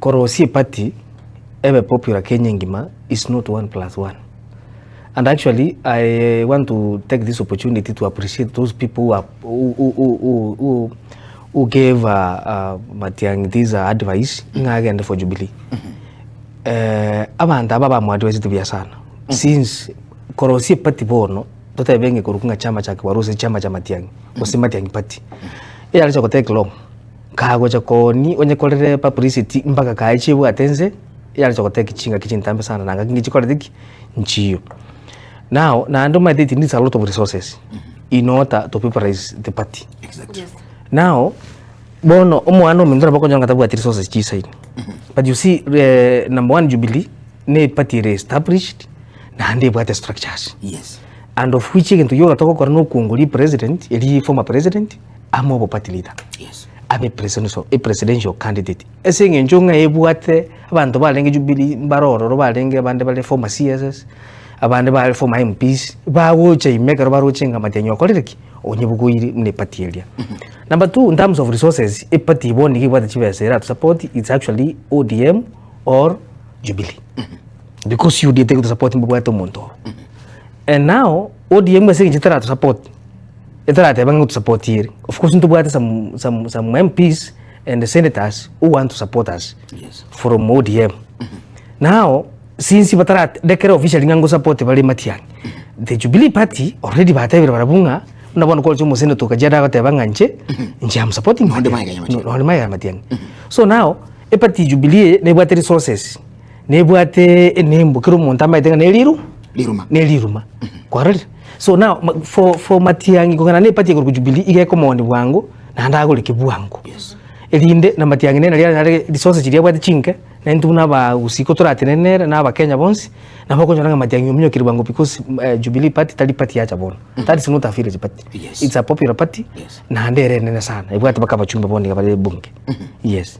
Korosie party ever popular Kenya ngima is not 1+1. And actually, I want to take this opportunity to appreciate those people who gave Matiang'i this advice ngagende for Jubilee. Abantu ababa mwadwezi tubia sana. Since Korosie party bono tota benge kurukunga chama cha Warusi chama cha Matiang'i. Kosi Matiang'i party. Alicho ko take long. Kago cha koni onye kolere publicity mpaka kaichibu atenze alicho ko take chinga kichintambe sana nanga kingi chikole diki nchiyo. Now, na ando it needs a lot of resources in order to popularize the party. Exactly. Yes. Now, bono omo mindra bako jonga tabu ati resources chisa ini. But you see, number one Jubilee, ne party re-established, na ande buate structures. Yes. And of which again to yoga toko korano kunguli president, eli former president, amo party leader. Yes. Abe presidential candidate. Esengi njonga ebuate, abantu balenge Jubilee, baroro, balenge, bande former CSS, abande bale former MPs, bawoche imeka bawoche nga Matiang'i okorereki, onyebuguiri mne party area. Number two, in terms of resources, a party boni ki wata chiva sera to support, it's actually ODM or Jubilee. Because you did take to support mbuwato monto. And now, ODM was saying to support. To support here. Of course, to some MPs and the senators who want to support us. Yes. From ODM. Now, since you declare officially ngango support Matiang'i, the Jubilee Party already batavira barabunga na bwana kwa chumo senator kajada kwa tebanga nje am supporting Matiang'i. So now, a party Jubilee ne bwate resources. Ne bwate nembo kiro montamba itenga neliruma. Kwarali. So now for Matiang'i kungana ne party kwa Jubilee ige ko mondi wangu na ndago likibu wangu. Yes. Elinde na Matiang'i ne na resources chiria bwate chinke na ntuna ba usiko turatenenera na ba Kenya bonsi na bako njanga Matiang'i umnyo kiribango because Jubilee party tali party yacha bono. That is not a village party. Yes. It's a popular party. Yes. Na ndere nene sana. Ibwate bakaba chumba bondi kabale bunge. Yes.